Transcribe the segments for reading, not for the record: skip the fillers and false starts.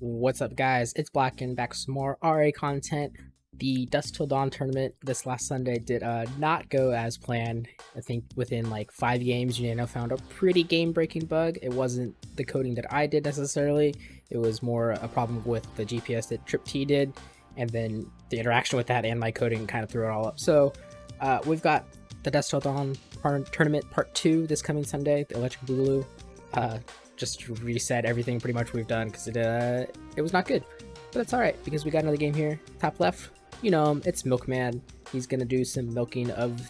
What's up, guys? It's Black and back with some more RA content. The Dusk Till Dawn tournament this last Sunday did not go as planned. I think within like 5 games, found a pretty game-breaking bug. It wasn't the coding that I did necessarily. It was more a problem with the GPS that TripT did, and then the interaction with that and my coding kind of threw it all up. So we've got the Dusk Till Dawn tournament part 2 this coming Sunday, the Electric Boogaloo. Just to reset everything pretty much we've done because it was not good, but that's all right because we got another game here. Top left, you know him, it's Milkman. He's gonna do some milking of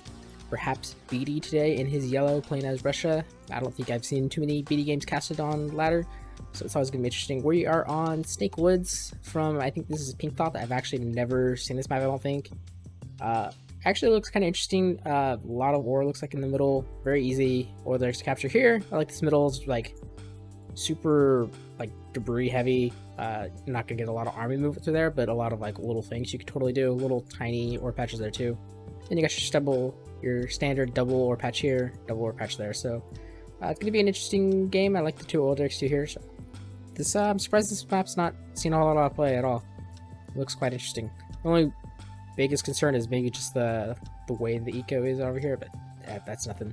perhaps Bete today in his yellow, playing as Russia. I don't think I've seen too many Bete games casted on ladder, so it's always gonna be interesting. We are on Snake Woods from, I think this is Pinkthoth. I've actually never seen this map, I don't think. Actually looks kind of interesting. A lot of ore looks like in the middle, very easy ore there to capture here. I like this middle, it's like super like debris heavy. Not gonna get a lot of army movement through there, but a lot of like little things you could totally do. Little tiny ore patches there too. Then you got your standard double ore patch here, double ore patch there. So it's gonna be an interesting game. I like the two oil derricks too here. So this I'm surprised this map's not seen a lot of play at all. It looks quite interesting. The only biggest concern is maybe just the way the eco is over here, but that's nothing.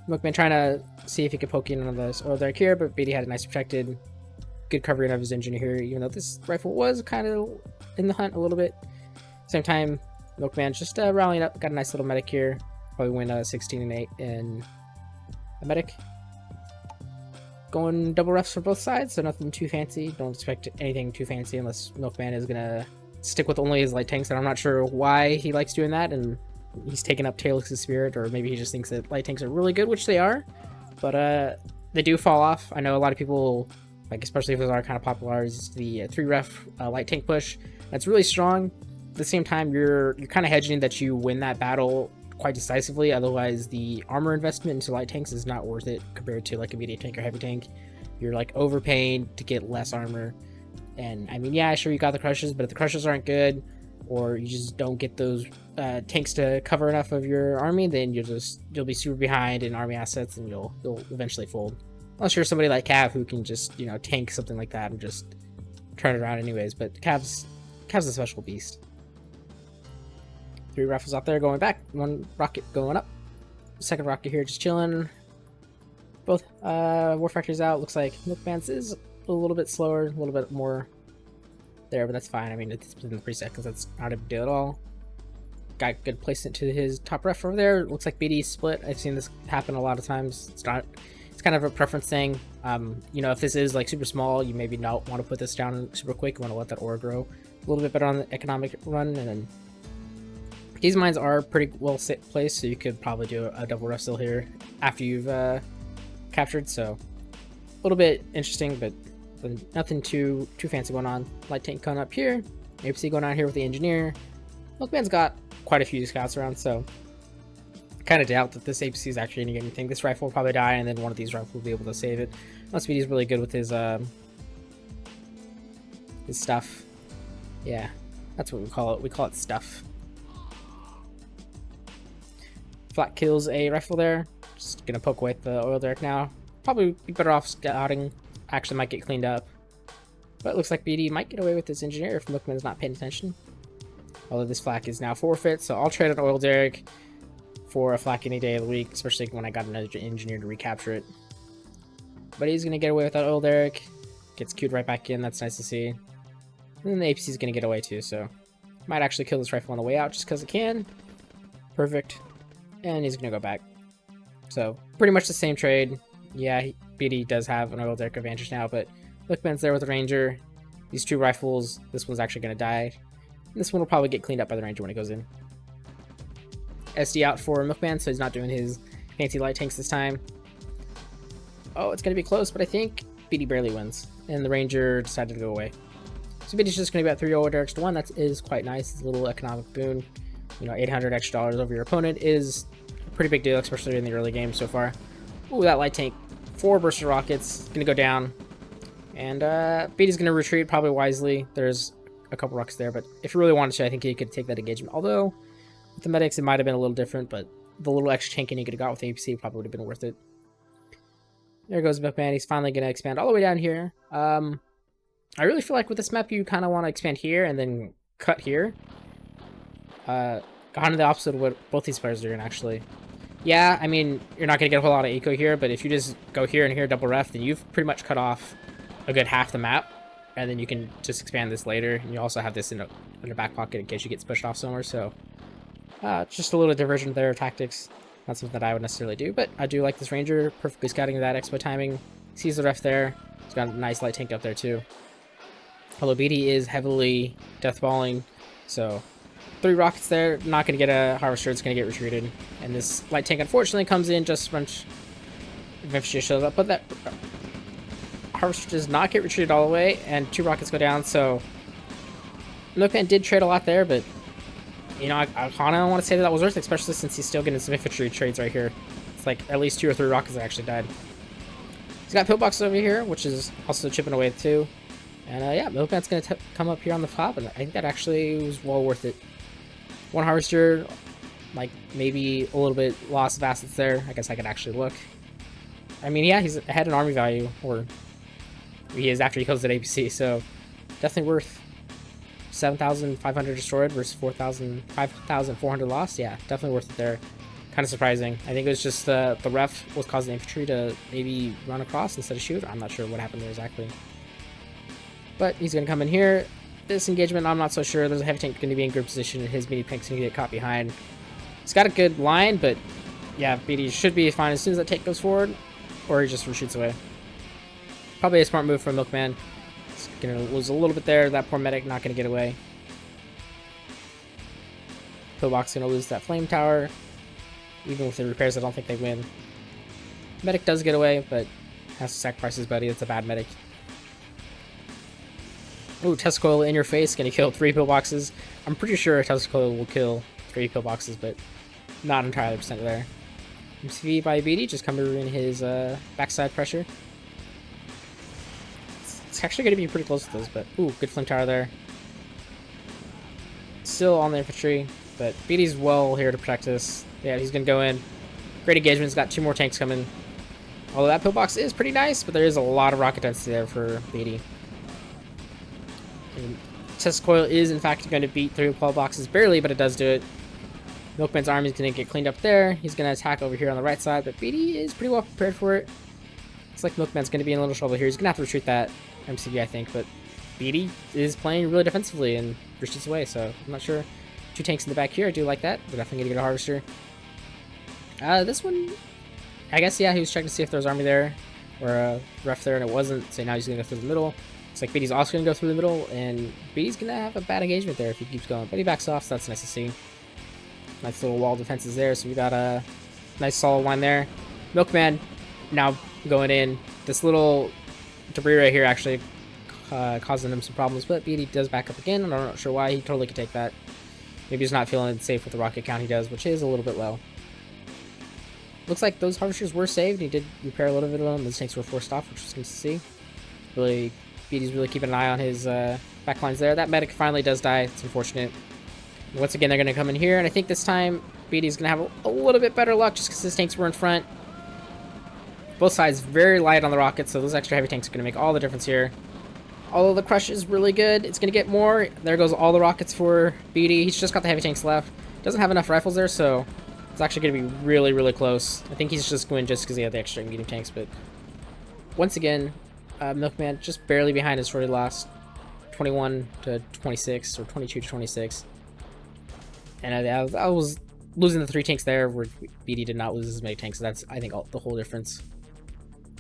Milkman trying to see if he could poke in on this oil derrick here, but Bete had a nice protected, good covering of his engineer here, even though this rifle was kind of in the hunt a little bit. Same time, Milkman just rallying up, got a nice little medic here. Probably win 16 and 8 in a medic. Going double refs for both sides, so nothing too fancy. Don't expect anything too fancy unless Milkman is gonna stick with only his light tanks, and I'm not sure why he likes doing that, and he's taken up Talix's spirit, or maybe he just thinks that light tanks are really good, which they are, but they do fall off. I know a lot of people, like especially if those are kind of popular, is the 3-ref light tank push. That's really strong. At the same time, you're kind of hedging that you win that battle quite decisively, otherwise the armor investment into light tanks is not worth it compared to like a medium tank or heavy tank. You're like overpaying to get less armor, and I mean, yeah, sure, you got the crushes, but if the crushes aren't good, or you just don't get those tanks to cover enough of your army, then you'll be super behind in army assets, and you'll eventually fold. Unless you're somebody like Cav who can just tank something like that and just turn it around anyways. But Cav's a special beast. 3 rifles out there going back, 1 rocket going up, 2nd rocket here just chilling. Both war factories out. Looks like Milkman's is a little bit slower, a little bit more there, but that's fine. I mean, it's within the pre-seconds, that's not a big deal at all. Got good placement to his top ref over there. Looks like Bete split. I've seen this happen a lot of times. It's kind of a preference thing. If this is like super small, you maybe not want to put this down super quick. You want to let that ore grow a little bit better on the economic run, and then these mines are pretty well placed, so you could probably do a double ref still here after you've captured. So a little bit interesting, but nothing too fancy going on. Light tank coming up here, APC going on here with the engineer. Milkman's got quite a few scouts around, so I kind of doubt that this APC is actually going to get anything. This rifle will probably die, and then one of these rifles will be able to save it. Unless Bete's really good with his stuff. Yeah, that's what we call it. We call it stuff. Flat kills a rifle there. Just gonna poke away at the oil derrick now. Probably be better off scouting. Actually might get cleaned up, but it looks like Bete might get away with this engineer if Milkman is not paying attention. Although this flak is now forfeit, so I'll trade an oil derrick for a flak any day of the week, especially when I got another engineer to recapture it. But he's gonna get away with that oil derrick. Gets queued right back in. That's nice to see. And then the APC is gonna get away too, so might actually kill this rifle on the way out just because it can. Perfect. And he's gonna go back. So pretty much the same trade. Yeah, Bete does have an oil derrick advantage now, but Milkman's there with the ranger. These 2 rifles, this one's actually going to die. This one will probably get cleaned up by the ranger when it goes in. SD out for Milkman, so he's not doing his fancy light tanks this time. Oh, it's going to be close, but I think Bete barely wins, and the ranger decided to go away. So Bete's just going to be at 3 oil derricks to 1. That is quite nice. It's a little economic boon. 800 extra dollars over your opponent is a pretty big deal, especially in the early game so far. Ooh, that light tank. 4 burster rockets. Gonna go down. And Bete's gonna retreat probably wisely. There's a couple rocks there, but if you really wanted to, I think he could take that engagement. Although, with the medics, it might have been a little different, but the little extra tanking he could have got with APC probably would have been worth it. There goes Milkman. He's finally gonna expand all the way down here. I really feel like with this map, you kind of want to expand here and then cut here. Kind of the opposite of what both these players are doing, actually. Yeah, I mean, you're not going to get a whole lot of eco here, but if you just go here and here double ref, then you've pretty much cut off a good half the map. And then you can just expand this later. And you also have this in your back pocket in case you get pushed off somewhere. So, just a little diversion of their tactics. Not something that I would necessarily do, but I do like this Ranger. Perfectly scouting that expo timing. Sees the ref there. He's got a nice light tank up there, too. Although Bete is heavily deathballing, so 3 rockets there. Not going to get a harvester. It's going to get retreated. And this light tank, unfortunately, comes in just when infantry shows up. But that harvester does not get retreated all the way, and 2 rockets go down. So Milkman did trade a lot there, but you know, I kind of want to say that was worth it, especially since he's still getting some infantry trades right here. It's like at least 2 or 3 rockets that actually died. He's got pillboxes over here, which is also chipping away too. And yeah, Milkman's going to come up here on the top, and I think that actually was well worth it. 1 harvester, like maybe a little bit loss of assets there. I guess I could actually look. I mean, yeah, he's ahead in army value, or he is after he kills at APC, so definitely worth 7,500 destroyed versus 5,400 lost. Yeah, definitely worth it there. Kind of surprising. I think it was just the ref was causing the infantry to maybe run across instead of shoot. I'm not sure what happened there exactly. But he's going to come in here. This engagement, I'm not so sure. There's a heavy tank going to be in good position, and his mini tank's going to get caught behind. He's got a good line, but yeah, Bete should be fine as soon as that tank goes forward, or he just retreats away. Probably a smart move from Milkman. He's going to lose a little bit there. That poor medic not going to get away. Pillbox going to lose that flame tower. Even with the repairs, I don't think they win. Medic does get away, but has to sacrifice his buddy. That's a bad medic. Ooh, test coil in your face, gonna kill 3 pillboxes. I'm pretty sure a test coil will kill 3 pillboxes, but not entirely percent there. MCV by Bete, just coming in his backside pressure. It's actually gonna be pretty close to those, but ooh, good flame tower there. Still on the infantry, but Bete's well here to protect this. Yeah, he's gonna go in. Great engagement. He's got 2 more tanks coming. Although that pillbox is pretty nice, but there is a lot of rocket density there for Bete. Test coil is in fact going to beat 3 pillboxes barely, but it does do it. Milkman's army is going to get cleaned up there. He's going to attack over here on the right side, but Bete is pretty well prepared for it. Looks like Milkman's going to be in a little trouble here. He's going to have to retreat that MCV, I think, but Bete is playing really defensively and retreats away, so I'm not sure. 2 tanks in the back here. I do like that. We're definitely going to get a harvester. This one, I guess, yeah, he was checking to see if there was army there or a ref there, and it wasn't, so now he's going to go through the middle. Looks like Bete's also going to go through the middle, and Bete's going to have a bad engagement there if he keeps going. But he backs off, so that's nice to see. Nice little wall defenses there, so we got a nice solid line there. Milkman now going in. This little debris right here actually causing him some problems, but Bete does back up again. I'm not sure why. He totally could take that. Maybe he's not feeling safe with the rocket count he does, which is a little bit low. Looks like those harvesters were saved. He did repair a little bit of them. Those tanks were forced off, which was good to see. Really, Bete's really keeping an eye on his backlines there. That medic finally does die. It's unfortunate. Once again, they're going to come in here, and I think this time Bete's going to have a little bit better luck just because his tanks were in front. Both sides very light on the rockets, so those extra heavy tanks are going to make all the difference here. Although the crush is really good, it's going to get more. There goes all the rockets for Bete. He's just got the heavy tanks left. Doesn't have enough rifles there, so it's actually going to be really, really close. I think he's just going just because he had the extra medium tanks, but once again, Milkman just barely behind his shorty lost. 21 to 26, or 22 to 26. And I was losing the 3 tanks there, where Bete did not lose as many tanks, so that's, I think, the whole difference.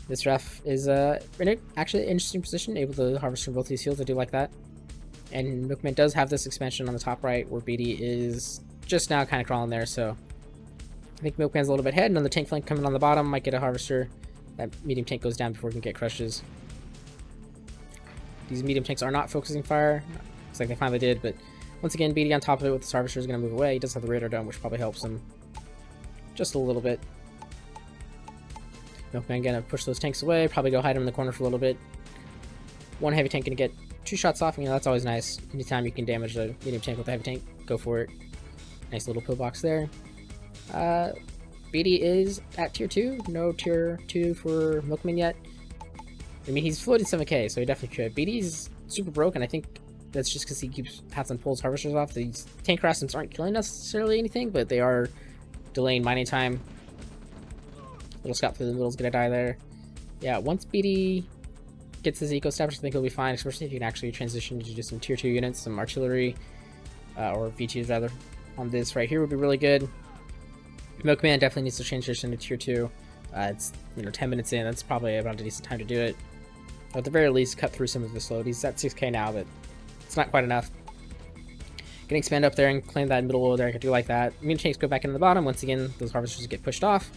This ref is in actually an interesting position, able to harvest from both these fields. I do like that. And Milkman does have this expansion on the top right, where Bete is just now kind of crawling there, so I think Milkman's a little bit ahead. And on the tank flank coming on the bottom, might get a harvester. That medium tank goes down before we can get crushes. These medium tanks are not focusing fire. Looks like they finally did, but once again, Bete on top of it with this harvester is going to move away. He does have the radar dome, which probably helps him just a little bit. Milkman going to push those tanks away, probably go hide him in the corner for a little bit. 1 heavy tank going to get 2 shots off. You know, that's always nice. Anytime you can damage a medium tank with a heavy tank, go for it. Nice little pillbox there. Bete is at tier 2. No tier 2 for Milkman yet. I mean, he's floated 7k, so he definitely could. Bete's super broken. I think that's just because he keeps having pulls harvesters off. These tank harassments aren't killing necessarily anything, but they are delaying mining time. Little scout through the middle is gonna die there. Yeah, once Bete gets his eco established, I think he'll be fine, especially if you can actually transition to just some tier 2 units, some artillery, or V2s rather, on this right here would be really good. Milkman definitely needs to transition to tier 2. It's 10 minutes in, that's probably about a decent time to do it. Or at the very least, cut through some of this load. He's at 6k now, but it's not quite enough. Can expand up there and claim that middle load there. I could do like that. Immune tanks go back into the bottom. Once again, those harvesters get pushed off.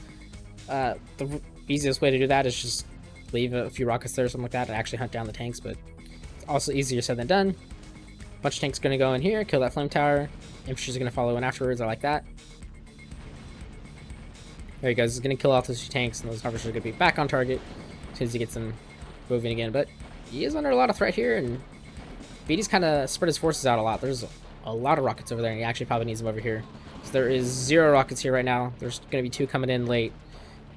The easiest way to do that is just leave a few rockets there or something like that and actually hunt down the tanks, but it's also easier said than done. Bunch of tanks gonna go in here, kill that flame tower. Infantry's gonna follow in afterwards. I like that. There he goes. He's gonna kill off those two tanks, and those harvesters are gonna be back on target as soon as he gets them moving again. But he is under a lot of threat here, and Bete's kind of spread his forces out a lot. There's a lot of rockets over there, and he actually probably needs them over here. So there is 0 rockets here right now. There's gonna be 2 coming in late,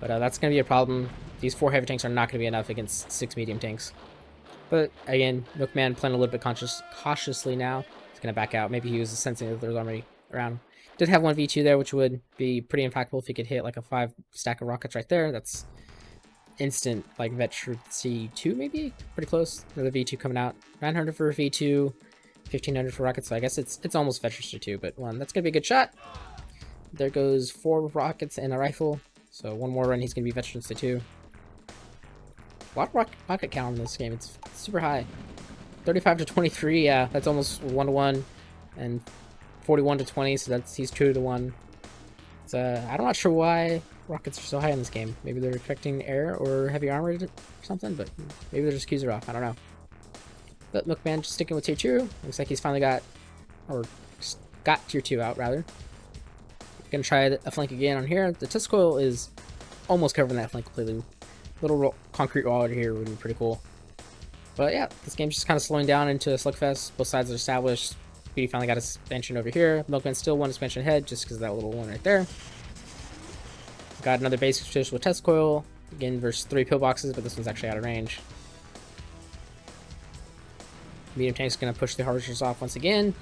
but that's gonna be a problem. These 4 heavy tanks are not gonna be enough against 6 medium tanks. But again, Milkman playing a little bit cautiously now. He's gonna back out. Maybe he was sensing that there's army around. Did have one V2 there, which would be pretty impactful if he could hit like a 5 stack of rockets right there. That's instant, like veterancy 2 maybe? Pretty close. Another V2 coming out. 900 for a V2, 1500 for rockets, so I guess it's almost veterancy 2, but one. That's gonna be a good shot. There goes 4 rockets and a rifle. So one more run, he's gonna be veterancy 2. A lot of rocket count in this game. It's super high. 35 to 23, yeah, that's almost 1-to-1. And 41 to 20, so he's 2 to 1. It's, I'm not sure why rockets are so high in this game. Maybe they're expecting air or heavy armor or something, but maybe their just queues are off. I don't know. But Milkman just sticking with tier 2. Looks like he's finally got tier 2 out, rather. Gonna try a flank again on here. The test coil is almost covering that flank completely. Little concrete wall over here would be pretty cool. But yeah, this game's just kind of slowing down into a slugfest. Both sides are established. Bete finally got his expansion over here. Milkman's still 1 expansion ahead just because of that little one right there. Got another basic switch with test coil. Again, versus 3 pillboxes, but this one's actually out of range. Medium tank's going to push the harvesters off once again.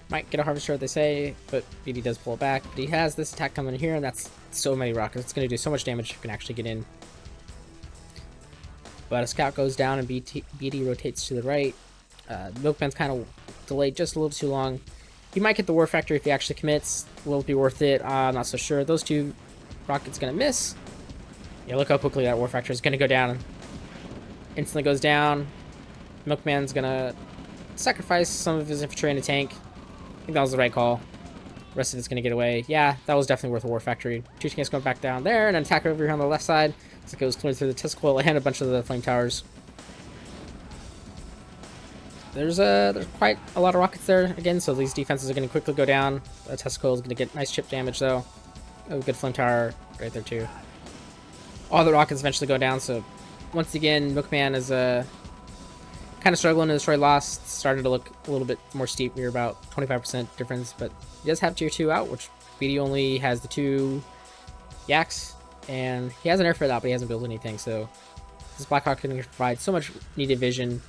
Might get a harvester, they say, but Bete does pull it back. But he has this attack coming in here, and that's so many rockets. It's going to do so much damage if you can actually get in. But a scout goes down, and Bete rotates to the right. Milkman's kind of delayed just a little too long. He might get the war factory if he actually commits. Will it be worth it? I'm not so sure. Those 2 rockets going to miss. Yeah, look how quickly that war factory is going to go down. Instantly goes down. Milkman's going to sacrifice some of his infantry in a tank. I think that was the right call. The rest of it's going to get away. Yeah, that was definitely worth a war factory. 2 tanks going back down there, and an attack over here on the left side. Looks like it was cleared through the test coil and a bunch of the flame towers. There's quite a lot of rockets there again, so these defenses are going to quickly go down. The test coil is going to get nice chip damage though. Oh, good flame tower right there too. All the rockets eventually go down, so once again, Milkman is kind of struggling to destroy Lost. Starting to look a little bit more steep. We're about 25% difference, but he does have tier 2 out, which Bete only has the 2 yaks, and he has an airfare out, but he hasn't built anything, so this Blackhawk can provide so much needed vision.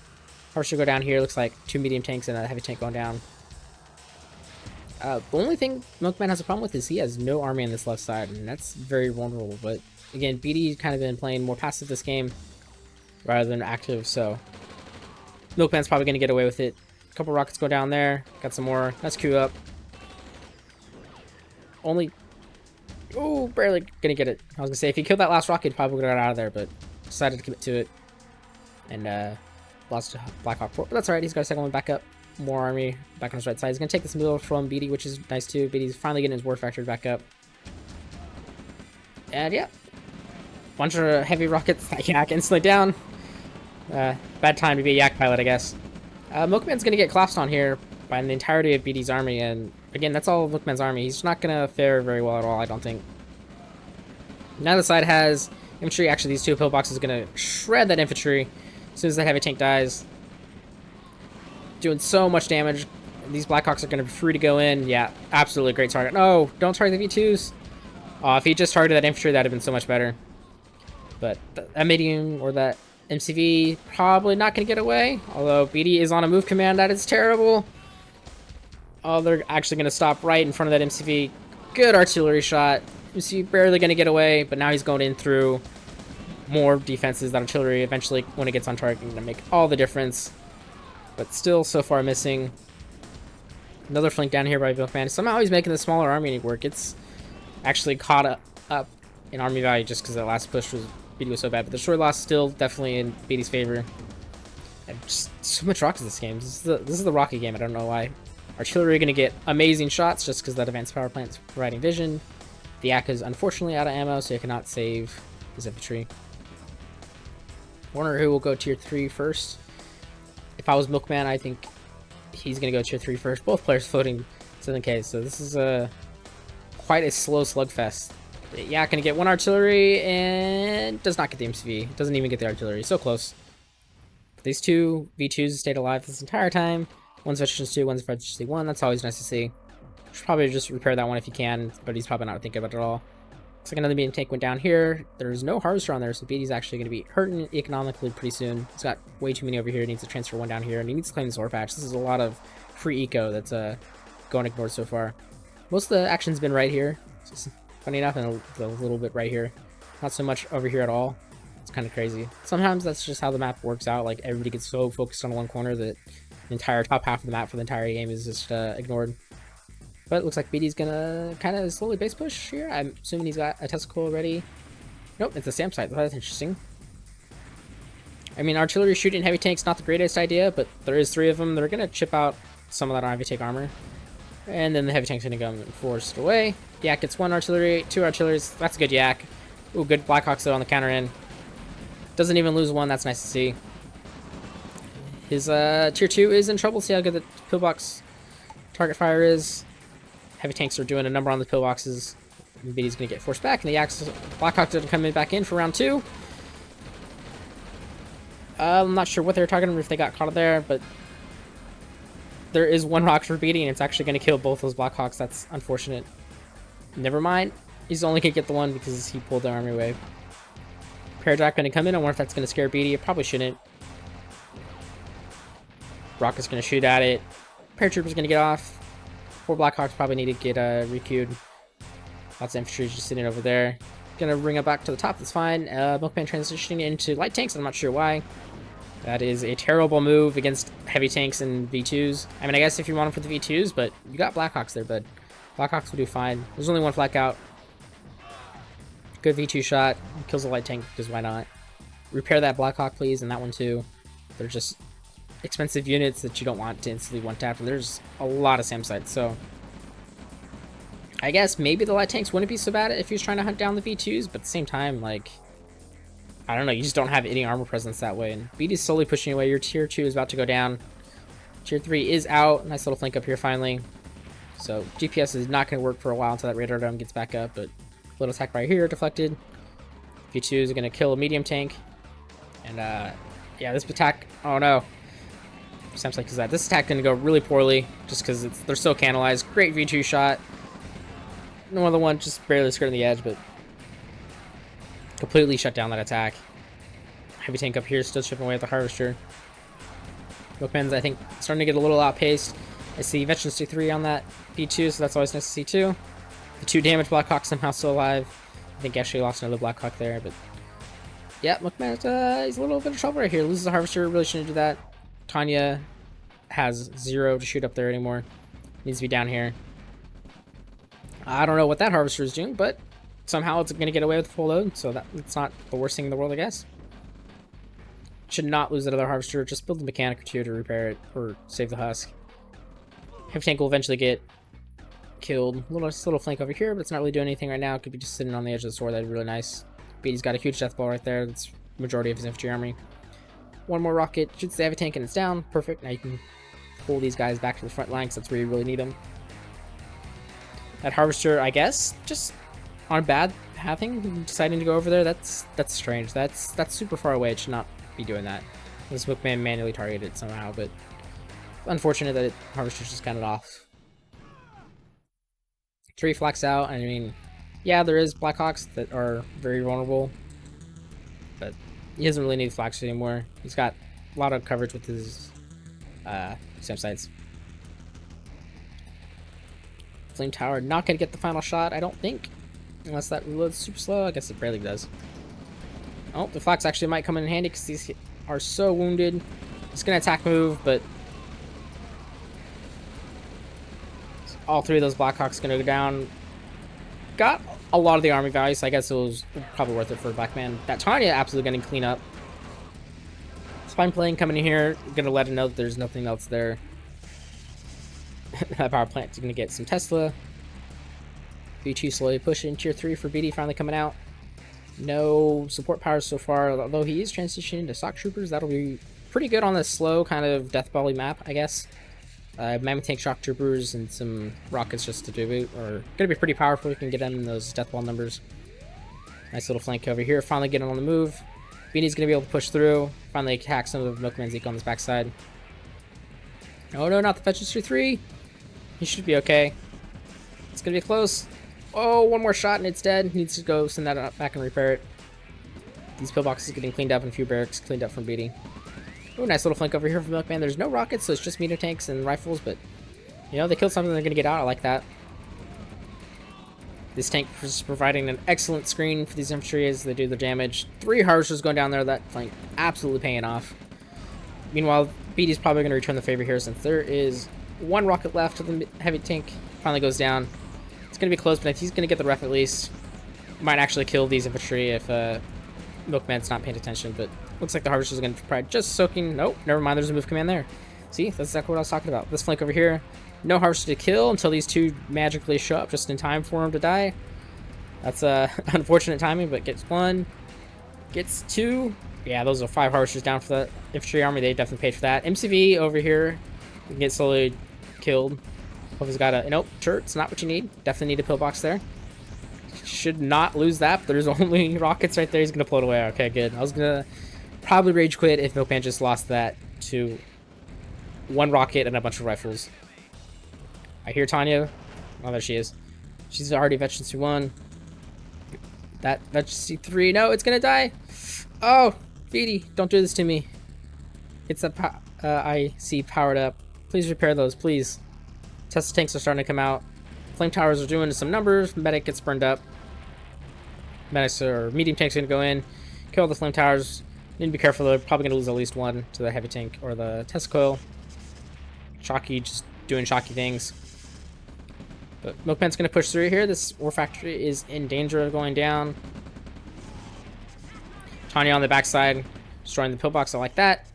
Harvester go down here. Looks like 2 medium tanks and a heavy tank going down. The only thing Milkman has a problem with is he has no army on this left side, and that's very vulnerable. But again, Bete's kind of been playing more passive this game rather than active, so Milkman's probably going to get away with it. A couple rockets go down there. Got some more. Let's queue up. Only... Oh, barely going to get it. I was going to say, if he killed that last rocket, he probably would have got out of there, but decided to commit to it. And, lost to Blackhawk 4, but that's alright. He's got a second one back up. More army back on his right side. He's going to take this middle from Bete, which is nice too. Bete's finally getting his war factory back up. And yeah, bunch of heavy rockets. That yak instantly down. Bad time to be a yak pilot, I guess. Milkman's going to get collapsed on here by the entirety of Bete's army, and again, that's all of Milkman's army. He's not going to fare very well at all, I don't think. Now the side has infantry. Actually, these 2 pillboxes are going to shred that infantry as soon as that heavy tank dies. Doing so much damage. These Blackhawks are going to be free to go in. Yeah, absolutely great target. No, don't target the V2s. If he just targeted that infantry, that would have been so much better. But that medium or that MCV probably not going to get away, although Bete is on a move command. That is terrible. Oh, they're actually going to stop right in front of that MCV. Good artillery shot. MCV barely going to get away, but now he's going in through more defenses. That artillery eventually, when it gets on target, is going to make all the difference. But still, so far missing. Another flank down here by Milkman. Somehow he's making the smaller army work. It's actually caught up in army value just because that last push was Bete was so bad. But the short loss still definitely in Bete's favor. And just so much rockets in this game. This is the rocky game. I don't know why. Artillery going to get amazing shots just because that advanced power plant is providing vision. The Yak is unfortunately out of ammo, so he cannot save his infantry. Wonder who will go tier 3 first. If I was Milkman, I think he's going to go tier 3 first. Both players floating 7k, so this is quite a slow slugfest. The Yak going to get one artillery and does not get the MCV. Doesn't even get the artillery. So close. These two V2s stayed alive this entire time. One's Veterans 2, one's Veterans 1. That's always nice to see. Should probably just repair that one if you can, but he's probably not thinking about it at all. Looks like another medium tank went down here. There's no harvester on there, so Bete's actually going to be hurting economically pretty soon. He's got way too many over here. He needs to transfer one down here, and he needs to claim this ore patch. This is a lot of free eco that's going ignored so far. Most of the action's been right here. Just funny enough, and a little bit right here. Not so much over here at all. It's kind of crazy. Sometimes that's just how the map works out. Like, everybody gets so focused on one corner that the entire top half of the map for the entire game is just ignored. But it looks like Bete's gonna kind of slowly base push here. I'm assuming he's got a testicle ready. Nope, it's a SAM site. That's interesting. I mean, artillery shooting heavy tanks not the greatest idea, but there is 3 of them. They're gonna chip out some of that heavy tank armor. And then the heavy tank's gonna go and forced away. Yak gets 1 artillery, 2 artilleries. That's a good Yak. Ooh, good Blackhawks though on the counter end. Doesn't even lose 1. That's nice to see. His tier 2 is in trouble. See how good the pillbox target fire is. Heavy tanks are doing a number on the pillboxes. Bete's gonna get forced back, and the Blackhawk doesn't come in back in for round 2. I'm not sure what they were targeting, if they got caught there, but there is 1 rocket for Bete, and it's actually gonna kill both those Blackhawks. That's unfortunate. Never mind. He's only gonna get the 1 because he pulled the army away. Parajack gonna come in. I wonder if that's gonna scare Bete. It probably shouldn't. Rocket's gonna shoot at it. Paratrooper's gonna get off. 4 Blackhawks probably need to get requeued. Lots of infantry just sitting over there. Gonna bring it back to the top. That's fine. Milkman transitioning into light tanks. I'm not sure why. That is a terrible move against heavy tanks and V2s. I mean, I guess if you want them for the V2s, but you got Blackhawks there, bud. Blackhawks will do fine. There's only 1 flak out. Good V2 shot. Kills the light tank because why not? Repair that Blackhawk, please, and that one too. They're just expensive units that you don't want to instantly one-tap, and there's a lot of SAM sites, so I guess maybe the light tanks wouldn't be so bad if he was trying to hunt down the V2s, but at the same time, like, I don't know, you just don't have any armor presence that way, and Bete's slowly pushing away. Your tier 2 is about to go down. Tier 3 is out. Nice little flank up here finally. So GPS is not going to work for a while until that radar dome gets back up, but little attack right here, deflected. V2s are going to kill a medium tank, and yeah, this attack, oh no. Sounds like that. This attack gonna go really poorly just because they're so canalized. Great V2 shot. No other one, just barely skirting the edge, but completely shut down that attack. Heavy tank up here, still chipping away at the harvester. Milkman's, I think, starting to get a little outpaced. I see Veterans 3 on that V2, so that's always nice to see too. The 2 damaged Blackhawks somehow still alive. I think actually lost another Blackhawk there, but yeah, Milkman, he's a little bit of trouble right here. Loses the harvester, really shouldn't do that. Tanya has 0 to shoot up there anymore. Needs to be down here. I don't know what that harvester is doing, but somehow it's going to get away with full load, so that's not the worst thing in the world, I guess. Should not lose that other harvester. Just build a mechanic or 2 to repair it or save the husk. Heavy tank will eventually get killed. Little flank over here, but it's not really doing anything right now. It could be just sitting on the edge of the sword. That'd be really nice. Bete's got a huge death ball right there. That's majority of his infantry army. 1 more rocket, shoots the heavy tank, and it's down. Perfect. Now you can pull these guys back to the front line because that's where you really need them. That harvester, I guess, just on a bad pathing, deciding to go over there. That's strange. That's super far away. It should not be doing that. This Milkman manually targeted it somehow, but unfortunate that harvester's just kind of off. 3 flaks out. I mean, yeah, there is Blackhawks that are very vulnerable, but He doesn't really need flags anymore. He's got a lot of coverage with his stamp sights. Flame Tower not gonna get the final shot, I don't think. Unless that reloads super slow. I guess it barely does. Oh, the flags actually might come in handy because these are so wounded. It's gonna attack move, but all three of those Blackhawks gonna go down. Got a lot of the army value, so I guess it was probably worth it for Black Man. That Tanya absolutely gonna clean up. Spine Plane coming in here, gonna let it know that there's nothing else there. That power plant's gonna get some Tesla. B2 slowly pushing. Tier 3 for Bete finally coming out. No support powers so far, although he is transitioning to Shock Troopers. That'll be pretty good on this slow kind of Death Volley map, I guess. Mammoth Tank Shock Troopers and some rockets just to do it, or gonna be pretty powerful. You can get them in those Death Ball numbers. Nice little flank over here. Finally getting on the move. Beanie's gonna be able to push through. Finally hack some of Milkman's Zeke on this backside. Oh no, not the fetches Tier 3. He should be okay. It's gonna be close. Oh, one more shot and it's dead. Needs to go send that back and repair it. These pillboxes getting cleaned up and a few barracks cleaned up from Bete. Oh, nice little flank over here from Milkman. There's no rockets, so it's just meter tanks and rifles, but you know, they killed something, they're gonna get out. I like that. This tank is providing an excellent screen for these infantry as they do their damage. 3 harvesters going down there. That flank absolutely paying off. Meanwhile, Bete's probably gonna return the favor here since there is 1 rocket left to the heavy tank. Finally goes down. It's gonna be close, but he's gonna get the ref at least. Might actually kill these infantry if Milkman's not paying attention, but looks like the harvester's gonna try just soaking. Nope, never mind, there's a move command there. See, that's exactly what I was talking about. This flank over here, no harvester to kill until these 2 magically show up just in time for him to die. That's unfortunate timing, but gets 1, gets 2. Yeah, those are 5 harvesters down for that infantry army. They definitely paid for that. MCV over here can get slowly killed. Hope he's got a nope. Sure, it's not what you need. Definitely need a pillbox there. Should not lose that. But there's only rockets right there. He's gonna float away. Okay, good. I was gonna probably rage quit if Milkman just lost that to 1 rocket and a bunch of rifles. I hear Tanya. Oh, there she is. She's already veteran C1. That veteran C3. No, it's gonna die. Oh, Bete, don't do this to me. It's that IC powered up. Please repair those, please. Tesla tanks are starting to come out. Flame towers are doing some numbers. Medic gets burned up. Medics or medium tanks are gonna go in, kill the flame towers. Need to be careful. They're probably gonna lose at least 1 to the heavy tank or the Tesla coil. Shocky just doing shocky things. But Milkman's gonna push through here. This war factory is in danger of going down. Tanya on the backside, destroying the pillbox. I like that.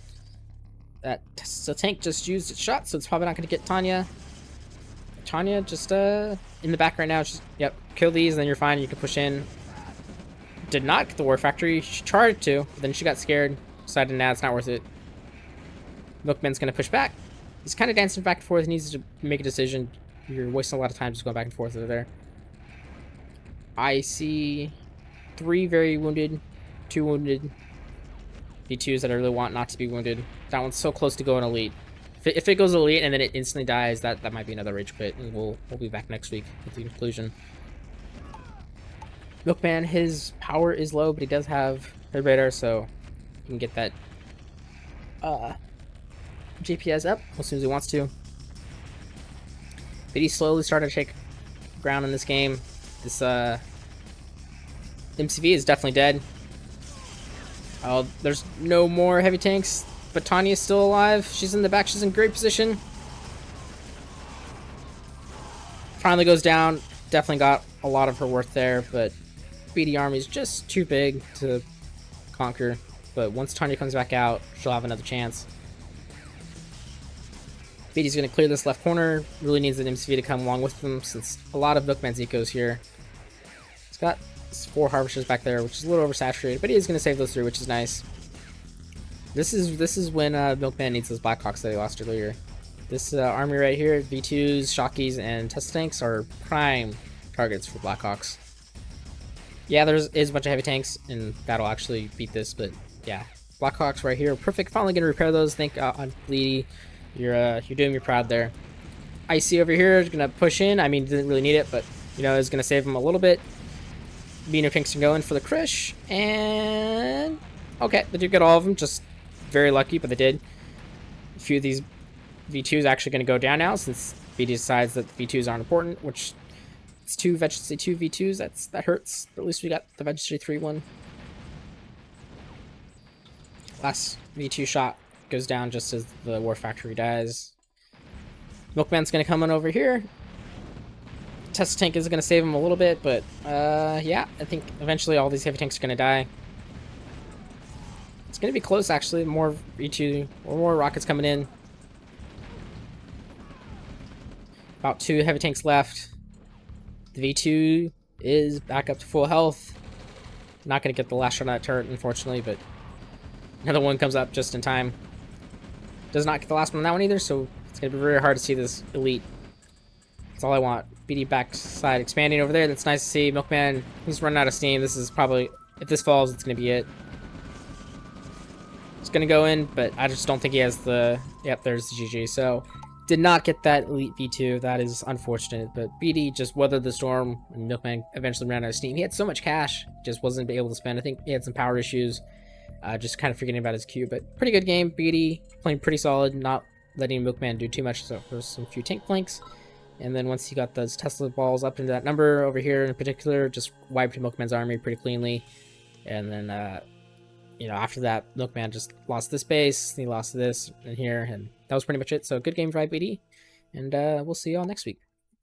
That Tesla tank just used its shot, so it's probably not gonna get Tanya. Tanya just in the back right now. Just yep, kill these, and then you're fine. You can push in. Did not get the war factory. She tried to, but then she got scared. Decided, nah, it's not worth it. Milkman's gonna push back. He's kind of dancing back and forth. He needs to make a decision. You're wasting a lot of time just going back and forth over there. I see 3 very wounded, 2 wounded. B2s that I really want not to be wounded. That one's so close to going elite. If it goes elite and then it instantly dies, that might be another rage quit, and we'll be back next week with the conclusion. Milkman, his power is low, but he does have a radar, so he can get that GPS up as soon as he wants to. But he's slowly starting to take ground in this game. This MCV is definitely dead. Oh, there's no more heavy tanks. But Tanya's still alive. She's in the back. She's in great position. Finally goes down. Definitely got a lot of her worth there, but Bete army's just too big to conquer. But once Tanya comes back out, she'll have another chance. Bete's going to clear this left corner. Really needs an MCV to come along with them since a lot of Milkman's ecos here. He's got 4 harvesters back there, which is a little oversaturated, but he is going to save those 3, which is nice. This is when Milkman needs those Blackhawks that he lost earlier. This army right here, V2s, Shockies, and Tesla tanks are prime targets for Blackhawks. Yeah, is a bunch of heavy tanks, and that'll actually beat this, but yeah. Blackhawks right here, perfect. Finally gonna repair those. Think on Bleedy. You're doing me proud there. Icy over here is gonna push in. I mean, didn't really need it, but you know, it's gonna save him a little bit. Beaner tanks are going for the Krish, and Okay, they did get all of them, just very lucky, but they did. A few of these V2s actually going to go down now since BD decides that the V2s aren't important, which it's two Vegetary 2 V2s. That hurts, but at least we got the Vegetary 3 one. Last V2 shot goes down just as the War Factory dies. Milkman's going to come on over here. Test tank is going to save him a little bit, but yeah, I think eventually all these heavy tanks are going to die. It's going to be close, actually. More V2 or more rockets coming in. About 2 heavy tanks left. The V2 is back up to full health. Not going to get the last shot on that turret, unfortunately, but another one comes up just in time. Does not get the last one on that one either, so it's going to be very hard to see this elite. That's all I want. BD backside expanding over there. That's nice to see. Milkman, he's running out of steam. This is probably, if this falls, it's going to be it. It's going to go in, but I just don't think he has the... Yep, there's the GG. So, did not get that elite V2. That is unfortunate. But BD just weathered the storm, and Milkman eventually ran out of steam. He had so much cash, just wasn't able to spend. I think he had some power issues. Just kind of forgetting about his queue. But pretty good game. BD playing pretty solid, not letting Milkman do too much. So, there's some few tank flanks. And then once he got those Tesla balls up into that number over here in particular, just wiped Milkman's army pretty cleanly. And then, you know, after that, Milkman just lost this base, he lost this and here, and that was pretty much it. So good game for IBD, and we'll see you all next week.